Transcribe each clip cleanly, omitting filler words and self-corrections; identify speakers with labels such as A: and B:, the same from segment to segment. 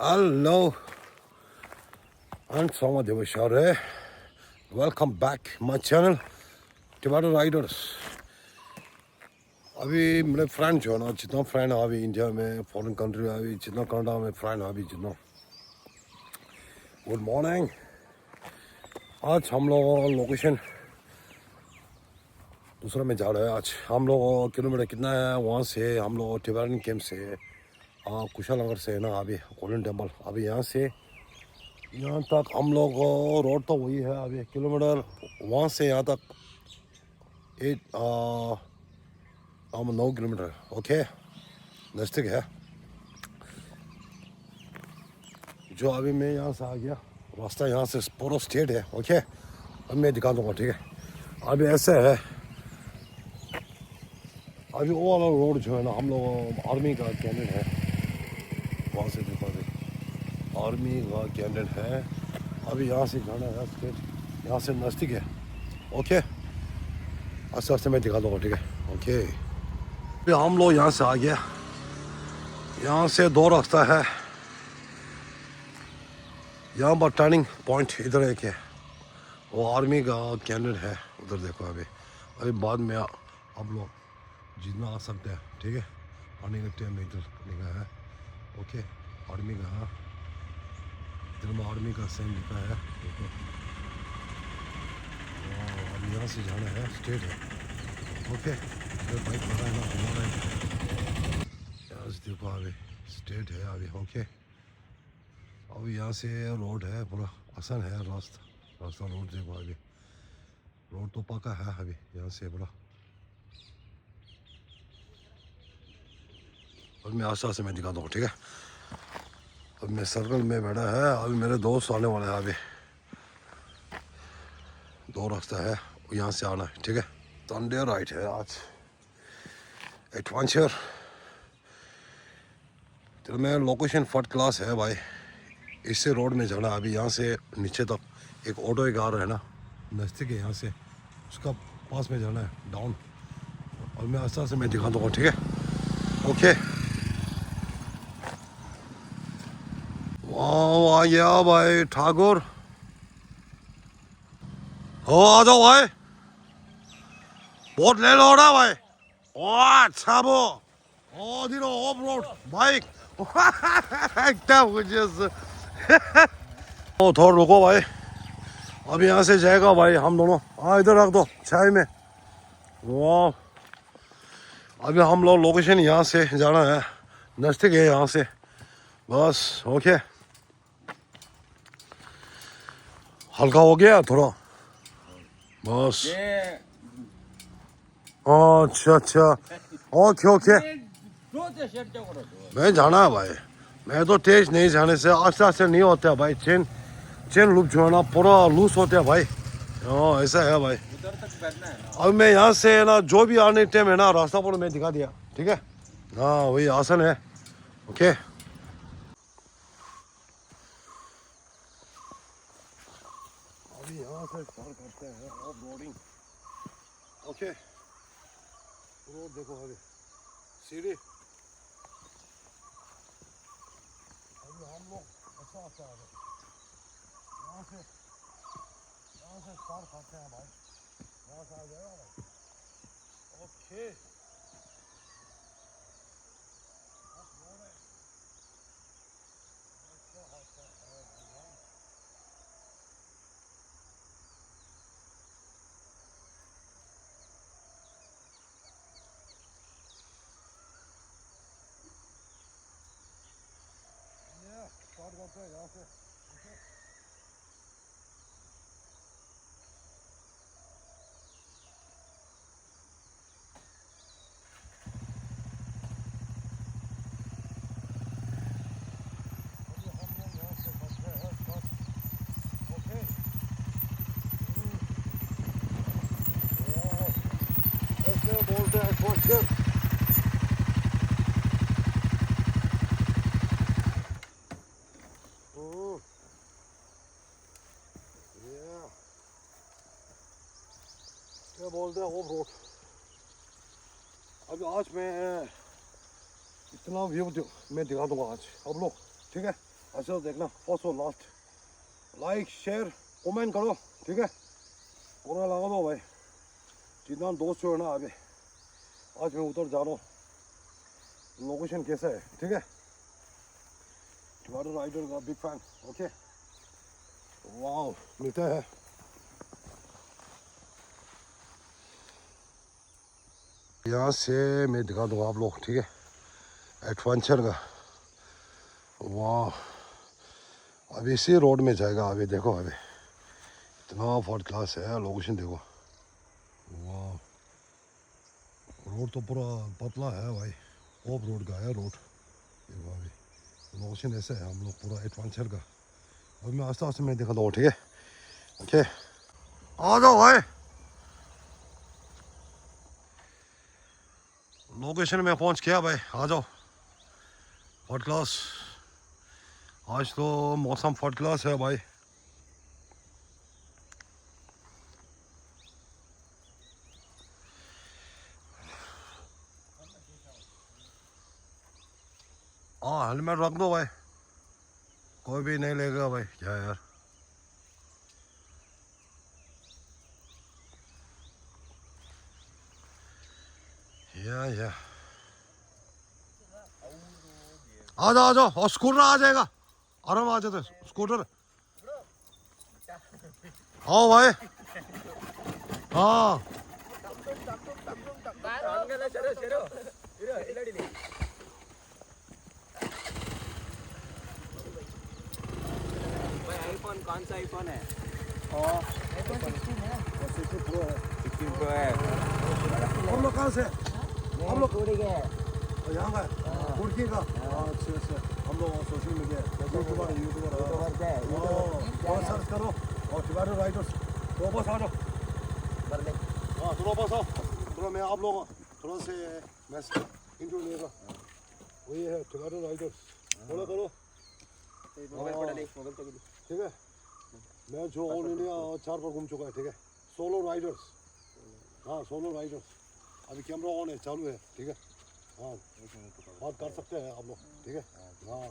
A: Hello, I'm Soma Devashare. Welcome back my channel, Tomato Riders. अभी मेरे friend जो है ना जितना फ्रेंड अभी इंडिया में फॉरेन कंट्री में अभी जितना कनाडा में फ्रेंड अभी जितना गुड मॉर्निंग। आज हम लोग लोकेशन दूसरा में जा रहे हैं। आज हम लोग किलोमीटर कितना है वहाँ से हम लोग टिबेटन कैंप से कुशालनगर से है ना अभी गोल्डन टेम्पल अभी यहाँ से यहाँ तक हम लोग रोड तो वही है अभी किलोमीटर वहाँ से यहाँ तक 9 किलोमीटर ओके नज़दीक है। जो अभी मैं यहाँ से आ गया रास्ता यहाँ से पूरा स्ट्रेट है ओके। अब मैं दिखा दूँगा ठीक है। अभी ऐसे है अभी वो वाला रोड जो है ना हम लोग आर्मी का कैंडिडेट है वहाँ से देखो अभी आर्मी का कैंडिडेट है। अभी यहाँ से जाना है स्ट्रेट यहाँ से नज़दीक है ओके। आस्ते आस्ते मैं दिखा दूँगा ठीक है ओके। अभी हम लोग यहाँ से आ गया यहाँ से 2 रास्ता है। यहाँ पर टर्निंग पॉइंट इधर एक है वो आर्मी का कैंडिडेट है उधर देखो अभी बाद में आप लोग जितना आ सकते हैं ठीक है। आने का टाइम इधर लिखा है ओके आर्मी का इधर में आर्मी का साइन लिखा है देखो। अब यहाँ से जाना है स्ट्रेट है ओके। बाइक भरा है ना हमारा यहाँ से देखो अभी स्ट्रेट है अभी ओके। अब यहाँ से रोड है पूरा आसान है रास्ता रोड देखो अभी रोड तो पक्का है अभी यहाँ से पूरा। अब मैं आस्ते आस्ते मैं दिखा दूँ ठीक है। अब मैं सर्कल में बैठा है अभी मेरे दोस्त आने वाले हैं अभी 2 रास्ता है यहाँ से आना है ठीक है। संडे राइट है आज एडवेंचर तो मैं लोकेशन फर्स्ट क्लास है भाई। इससे रोड में जाना अभी यहाँ से नीचे तक एक ऑटो एक आ रहा है ना नज़दीक है यहाँ से उसका पास में जाना है डाउन। और मैं आस्ते आस्ते मैं दिखा दूँगा ठीक है ओके। वाह आ गया भाई ठाकुर हो आ जाओ भाई बहुत ले लो ना भाई वाह अच्छा वो 어디로 오프로드 बाइक एकदम थोड़ा रुको भाई अब यहाँ से जाएगा भाई हम दोनों इधर रख दो चाय में वाह। अभी हम लोग लोकेशन यहाँ से जाना है नज़दीक है यहाँ से बस ओके। हल्का हो गया थोड़ा बस अच्छा ओके मैं जाना है भाई मैं तो तेज नहीं जाने से आस्ते आस्ते नहीं होता है भाई। चेन लूप जो है ना पूरा लूज होते हैं भाई ऐसा है भाई। अब मैं यहाँ से ना जो भी आने टाइम है ना रास्ता पर मैं दिखा दिया ठीक है हाँ वही आसान है ओके। अभी यहाँ से स्टार्ट करते हैं ऑफ रोडिंग ओके। रोड देखो अभी सीढ़ी अभी हम लोग ऐसा आता है यहाँ से स्टार्ट करते हैं भाई यहाँ से आ जाएगा भाई ओके। स्टार्ट करते हैं यहाँ से बोलते हैं एडवेंचर क्या बोलते हैं ऑफ रोड। अभी आज मैं इतना व्यू मैं दिखा दूंगा आज अब लोग ठीक है। अच्छा देखना फर्स्ट और लास्ट लाइक शेयर कमेंट करो ठीक है पूरा लगा दो भाई जितना दोस्त जो है ना आगे आज मैं उतर जा रहा हूँ लोकेशन कैसा है ठीक है तुम्हारे राइडर का बिग फैन ओके वाह मिलता है यहाँ से मैं दिखा दूँगा आप लोग ठीक है एडवेंचर का वाह अभी इसी रोड में जाएगा अभी देखो अभी इतना फर्स्ट क्लास है लोकेशन देखो वाह रोड तो पूरा पतला है भाई ऑफ रोड का है रोड देखो अभी लोकेशन ऐसा है हम लोग पूरा एडवेंचर का अभी मैं आस्ते आस्ते मैं दिखा दूँ ठीक है ओके आ जाओ भाई लोकेशन में पहुंच गया भाई आ जाओ फर्स्ट क्लास आज तो मौसम फर्स्ट क्लास है भाई हाँ हेलमेट रख दो भाई कोई भी नहीं लेगा भाई क्या यार या आ जाओ और स्कूटर आ जाएगा आराम आ जाते स्कूटर आओ भाई हाँ
B: आईफोन कौन सा आईफोन है?
A: आईफोन 16 है 16 प्रो है
B: 16 प्रो है।
A: हम लोग कहाँ से
B: हम लोग टूटी गए
A: यहाँ का कुर्की का अच्छा अच्छा हम लोग सोशल मीडिया यूट्यूबर बहुत सर्च करो और टोमेटो राइडर्स तो बस आ जाओ हाँ थोड़ा बस आओ थोड़ा मैं आप लोग थोड़ा से मैं इंटरव्यू लेगा वही है टोमेटो राइडर्स फॉलो करो ठीक है मैं जो ऑल इंडिया 4 बार घूम चुका है ठीक है सोलो राइडर्स हाँ सोलो राइडर्स अभी कैमरा ऑन है चालू है ठीक है हाँ बात कर सकते हैं आप लोग ठीक है हाँ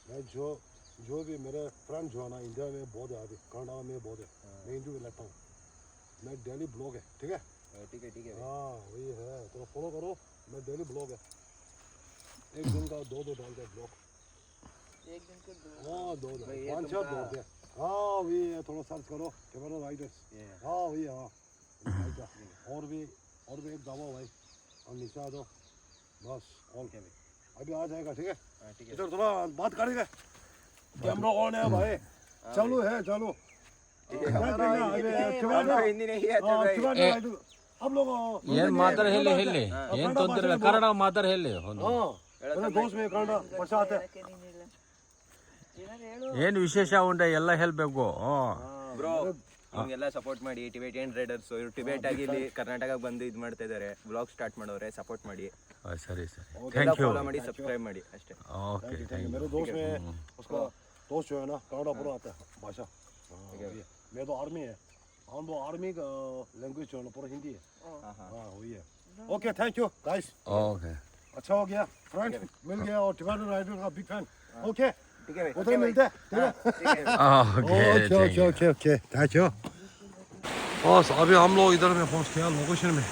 A: मैं जो भी मेरे फ्रेंड जो है ना इंडिया में बहुत है अभी कनाडा में बहुत है मैं इंटरव्यू लेता हूँ मैं डेली ब्लॉग है ठीक है
B: ठीक है
A: हाँ वही है थोड़ा फॉलो करो मैं डेली ब्लॉग है एक दिन का दो डालते हैं ब्लॉग
B: एक दिन के
A: हाँ 5-6 दौड़ते हैं हाँ वही है थोड़ा सर्च करो टोमेटो राइडर्स हाँ वही हाँ और भी एक दबा भाई और नीचे आ जाओ बस ऑल अभी आ जाएगा ठीक है इधर थोड़ा बात करेंगे कैमरा ऑन है भाई चालू है चालू
B: हिंदी नहीं है तो भाई
A: अब लोग
C: ಏನ್ ಮಾತಾಡ ಹೇಳಿ ಹೇಳಿ ಏನ್ ತೊಂದ್ರೆ ಇಲ್ಲ ಕನ್ನಡ ಮಾತಾಡ ಹೇಳಿ
A: मेरे दोस्त में कनाडा बरसात है
C: ಏನ್ ವಿಶೇಷ ಉಂಟೆ ಎಲ್ಲ ಹೇಳ್ಬೇಕು
B: ಬ್ರೋ ನಿಮ್ಗೆಲ್ಲ ಸಪೋರ್ಟ್ ಮಾಡಿ ಟಿಬೆಟಿಯನ್ ರೈಡರ್ಸ್ ಇವರು ಟಿಬೆಟ್ ಆಗಿ ಇಲ್ಲಿ ಕರ್ನಾಟಕಕ್ಕೆ ಬಂದು ಇದು ಮಾಡ್ತಾ ಇದ್ದಾರೆ ಬ್ಲಾಗ್ ಸ್ಟಾರ್ಟ್ ಮಾಡೋರೆ ಸಪೋರ್ಟ್ ಮಾಡಿ
C: ಸರಿ ಸರಿ ಥ್ಯಾಂಕ್ ಯು
B: ಫಾಲೋ ಮಾಡಿ ಸಬ್ಸ್ಕ್ರೈಬ್ ಮಾಡಿ ಅಷ್ಟೇ
C: ಓಕೆ ಥ್ಯಾಂಕ್
A: मेरे दोस्त में उसका दोस्त जो है ना कनाडा पूरा आता है भाषा मैं तो आर्मी है हम तो आर्मी का लैंग्वेज जो है ना पूरा हिंदी है हाँ वही है okay thank you guys
C: okay
A: अच्छा हो गया फ्रेंड मिल गया और टोमेटो राइडर का बिग फैन ओके
B: ठीक है भाई
A: उधर मिलते हैं ठीक है
C: ಓಕೆ
A: थैंक यू बस अभी हम लोग इधर में पहुंच गया लोकेशन में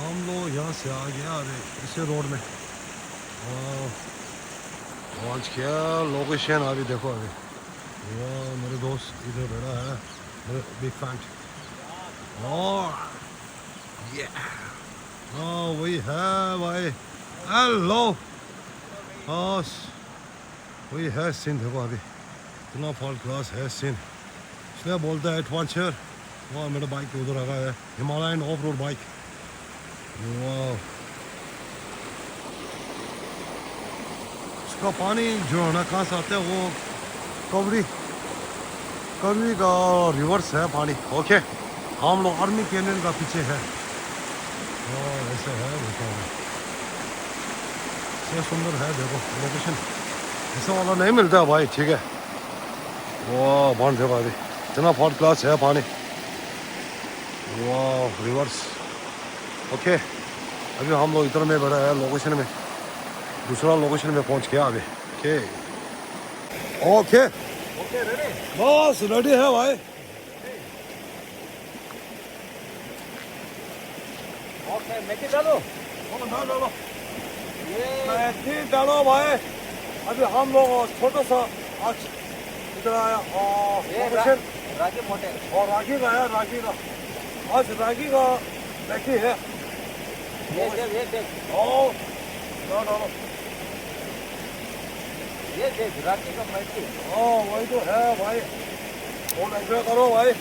A: हम लोग यहाँ से आ गया अभी इसी रोड में पहुंच गया लोकेशन अभी देखो अभी मेरे दोस्त इधर बैठा है मेरे बिग फैन और ये हाँ वही है भाई हेलो बस वही है सीन देखो अभी इतना फर्स्ट क्लास है सीन इसलिए बोलता है एडवेंचर वाह मेरा बाइक उधर आ गया है हिमालयन ऑफ रोड बाइक वाह उसका पानी जो है ना कहाँ से आता है वो कवरी का रिवर्स है पानी ओके हम लोग आर्मी कैनियन का पीछे है ऐसे है देखो ऐसे सुंदर है देखो लोकेशन ऐसा वाला नहीं मिलता भाई ठीक है वाह बांध देखो अभी इतना फर्स्ट क्लास है पानी वाह रिवर्स ओके अभी हम लोग इधर में बैठा है लोकेशन में दूसरा लोकेशन में पहुंच गया अभी ओके ओके
B: ओके रेडी
A: बस रेडी है भाई
B: ओके मेथी डालो
A: डालो
B: ये
A: मेथी डालो भाई अभी हम लोग छोटा सा आज इधर आया
B: ये
A: और
B: रागी मोटे
A: रागी का है रागी का आज रागी का मेथी है
B: ये देख
A: ओ डालो
B: ये देख रागी का मेथी
A: वही तो है भाई और एंजॉय करो भाई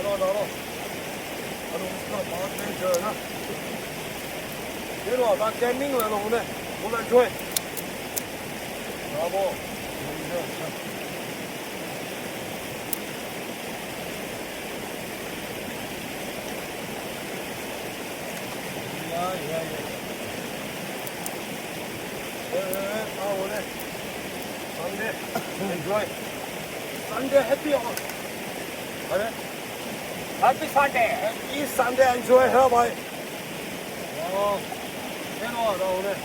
A: डालो और उसका बाद में जो है ना 이리 와, 나 캠핑 왜 오늘 enjoy. bravo. 야. 오늘 Sunday enjoy. Sunday happy hour. 그래?
B: Happy Sunday
A: 이 Sunday enjoy 해 봐요. 해놓아 나 오늘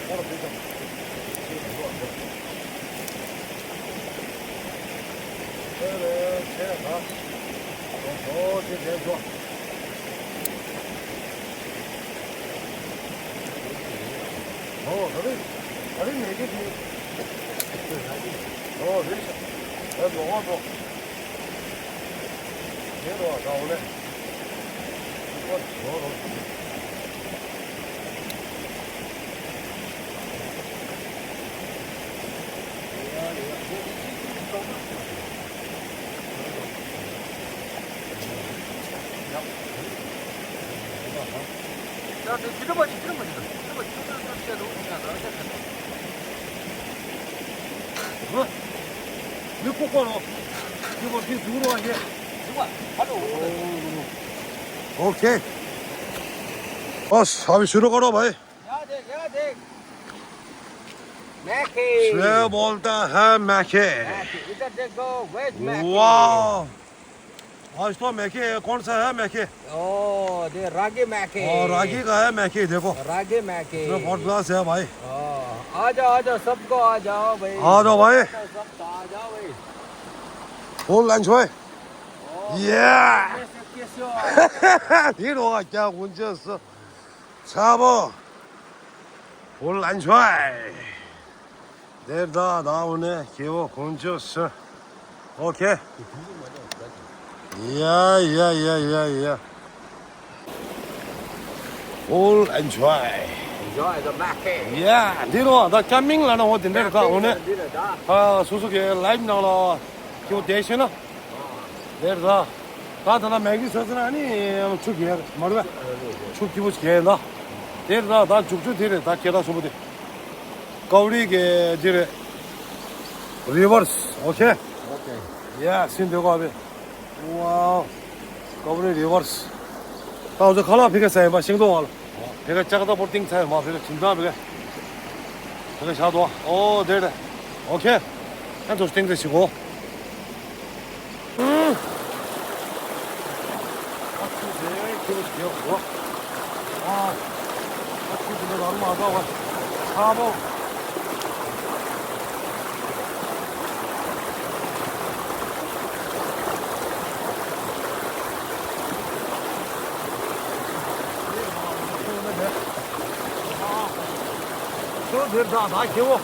A: 바로 되죠 그래 제가 제일 좋아 다른 얘기지 그래 먹어도 내려와 나 오늘
B: 야, 들어봐지.
A: 몇 꼬꼬로 이거 비 누구로 하게 okay बस अभी शुरू करो भाई
B: या देख मैके
A: ये बोलता है मैके
B: इधर देखो वेज मैके
A: वाह आज तो मैके कौन सा है मैके
B: ओ दे रागी मैके
A: और रागी का है मैके देखो
B: रागी मैके
A: इसमें बहुत ग्लास है भाई
B: आ जाओ सबको आ जाओ भाई
A: आ जाओ भाई
B: सबको आ जाओ भाई
A: फुल एंजॉय ये 뒤로 갈게요 운전수 잡아 볼 안좋아 내다 나오네 기워 운전수 오케이 야야야야야 볼 안좋아
B: enjoy the मैके
A: 야 뒤로 나 캠핑 라는 어디 내려가 오늘 수수께 라이브 나와 기워 대신아 내려가 다들 매기 서서라니 축이야 말이야 축 기부스 개나 내가 나 죽주 되래 다 개다 소부대 거리게 되래 리버스 오케이 야 신대고 아베 와우 거리 리버스 나 어제 칼라 피겠어요 봐 행동할 내가 작다 볼팅 차요 막 내가 진다 내가 샤도 되래 오케이 한 조스 땡드시고 사보 다 키워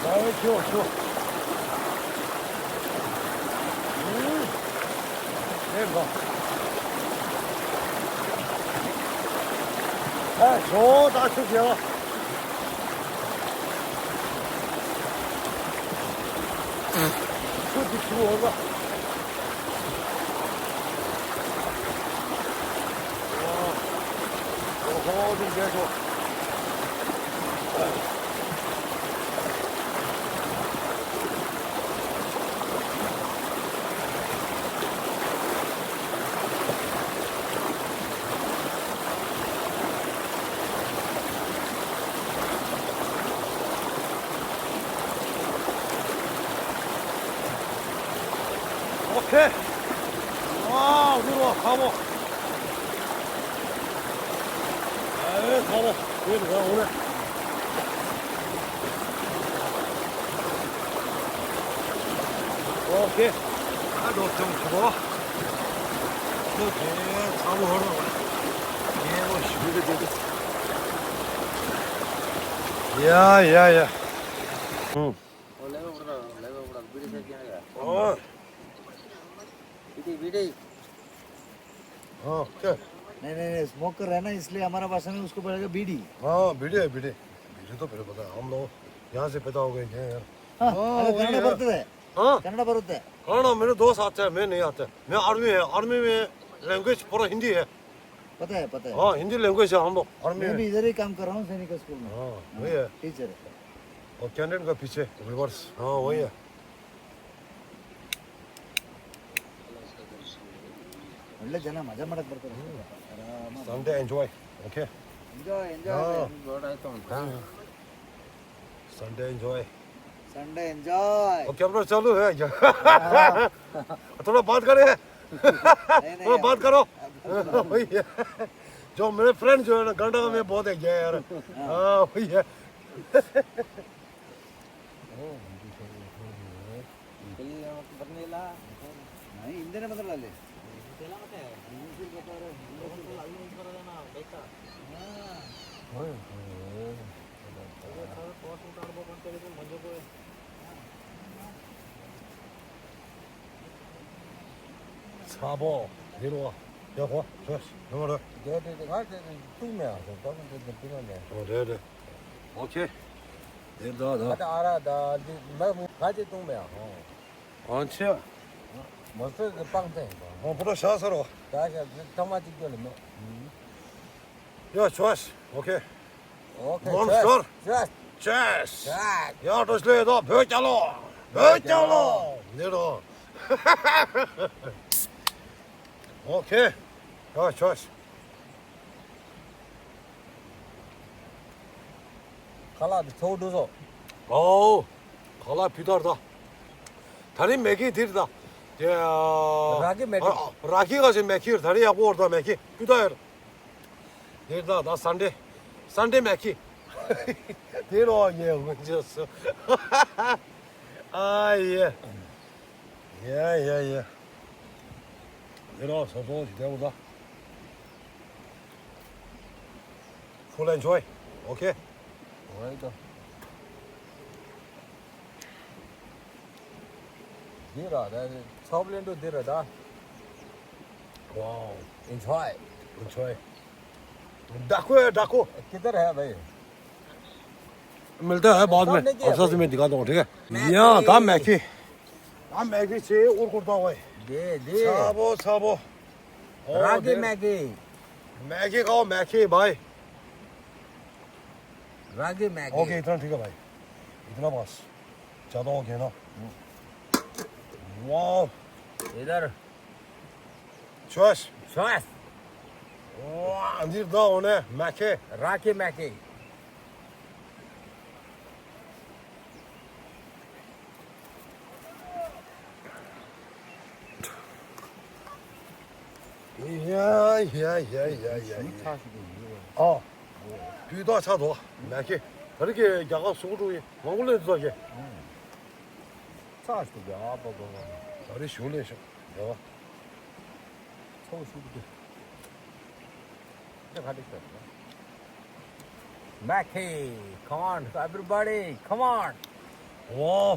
A: 잘 키워 대박 좋다 축이야 축이 키워가 좀 내줘 오케이. 와, 어디로 와, 가보. 에이, 가보. 여기 가, 오네. 오케이. 아, 너좀 죽어. 오케이, 가보, 하러. 예, 뭐, 쉬게 되겠어. 야. 응. 어. क्या
D: नहीं स्मोकर है ना इसलिए हमारा भाषा में उसको बोलेगा बीड़ी
A: हाँ बीड़ी तो फिर पता है हम लोग यहाँ से पैदा हो गए हैं यार
D: हाँ,
A: हाँ,
D: अरे
A: वही
D: कन्नड़
A: है।
D: बರ್ತದೆ
A: हाँ
D: कन्नड़ बರುತ್ತೆ
A: हाँ मेरे दोस्त आते हैं मैं नहीं आता मैं आर्मी में लैंग्वेज पूरा हिंदी है
D: पता है
A: हाँ हिंदी लैंग्वेज है हम लोग आर्मी
D: मैं
A: में
D: भी इधर ही काम कर रहा हूँ सैनिक स्कूल में
A: हाँ वही है
D: टीचर है
A: और कैंडिडेट का पीछे रिवर्स हाँ वही है
D: ಒಳ್ಳೆ ಜನ ಮಜಾ ಮಾಡಕ್ ಬರ್ತಾರೆ
A: Sunday enjoy okay
D: enjoy
A: Sunday enjoy
D: Sunday enjoy
A: और कैमरा चालू है थोड़ा बात करें थोड़ा बात करो वही है जो मेरे फ्रेंड जो है ना गंडा में बहुत है गया यार हाँ वही है
D: ಹಿಂದೆನೆ ಬಂದ್ರಲ್ಲ ಅಲ್ಲಿ
A: 사보 내려와 야봐 좋았어 영어로 네네 오케이 안치야 보다 샷으로 야 좋았어 오케이 몬스터 체스 야 도슬레다 벽잘로 내려 오케이 야 좋았어 어우 갈라 비다르다 다리 맥이 들다 라기가 지금 맥이 다리하고 orada 맥이 비다르 들다 나 산데 맥이 내려 얘 언제였어 아예 예 내려 서서 내보다 full enjoy 오케이 wow enjoy डाको
D: किधर है भाई
A: मिलता है बाद में अफसर से मैं दिखाता हूँ ठीक है यहाँ था मैगी से और करता हुआ साबो
D: रागी मैगी
A: मैगी खाओ मैगी भाई
D: रागी मैगी
A: ओके इतना ठीक है भाई इतना बस ज़्यादा हो गया ना वाह
D: इधर
A: चॉइस
D: श्वास
A: वाह अंदर दा होने मैगी
D: रागी मैगी
A: या 어 비다 차도 Maggi 그렇게 야가 소주이 먹을래도 이게
D: 차스도 야 보고
A: 다리 쉬울래셔 야
D: Mackie, come on, everybody, come on.
A: 와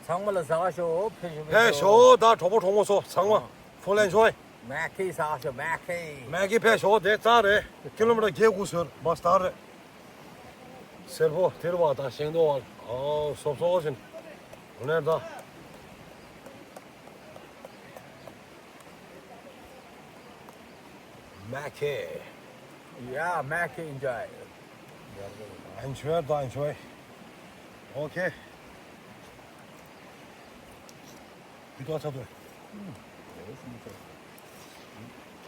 D: 상말로 사가쇼,
A: 배쇼 다 저보 통어서 상마 풀렌쇼이
D: Mackie 사가쇼, Mackie.
A: Maggi 배쇼 내 딸에 킬로미터 개구설 마스터에 servo tervata 생도 섭섭하신 오늘다 Mackie
D: Yeah, Mackie enjoy.
A: enjoy 오케이 비도 차도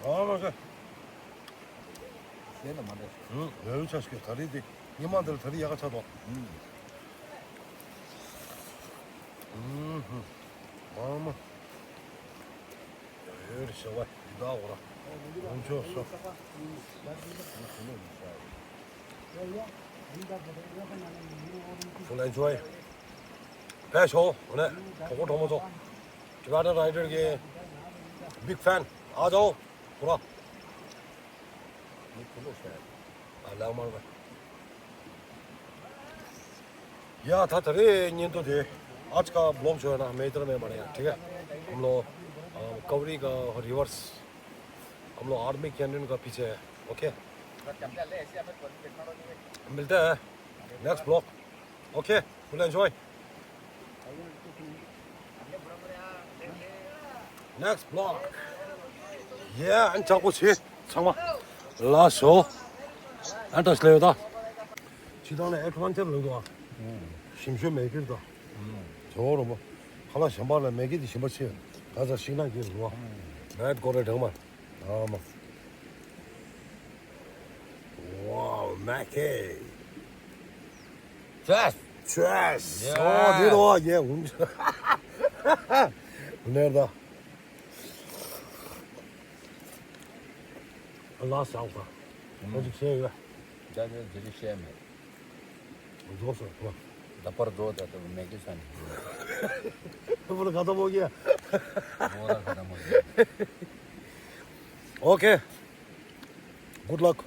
A: 맞아
D: 얘는 말해.
A: 응, 매우 차시게 다리디 이만들 다리 야가 차도 行吧，你到我了，我们就说。Full enjoy. पैशो उन्हें फोटो ठोमो तो डिवाइडर राइडर के बिग फैन आ जाओ पूरा अलग मार में या था तेरे नींद तो थे आज का ब्लॉग जो है ना मैं इधर में बनेगा ठीक है हम लोग कवरी का रिवर्स हम लोग आर्मी कैंटीन का पीछे है ओके मिलते हैं next blog okay full enjoy Next block. Yeah, anh chào cô chị. Xong mà. Lá số. Anh ta sle요 da. 지단에 애트한테 넣어. 심심 매길다. 저로 뭐 하나 신발에 매기디 심었지. 가서 신나 길 좋아. red 거래 정말. 아마. 와우, 마케.
D: Cheers.
A: Cheers. 뒤로 와. 얘 운전. 내다. Allah salva. Onde que chega?
D: Já dirigi me.
A: Os outros, pô.
D: Da por do da me que san.
A: Eu vou cada bogia.
D: Bora kada mo.
A: Okay. Good luck.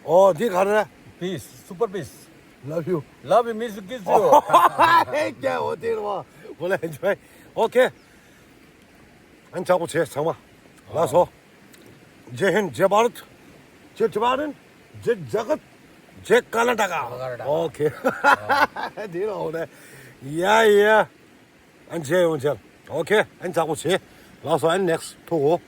A: Oh, दी खा रहा है?
D: Peace, super peace.
A: Love you.
D: Love you, miss you, kiss you.
A: क्या होती है वो? बोले enjoy. Okay. anh chào cô chị, xong mà. Lá số. जय हिंद जय भारत जय जवान जय जगत जय कर्नाटका ओके धीरे हो रहा है या anh chơi okay anh chào cô chị老师anh next 吐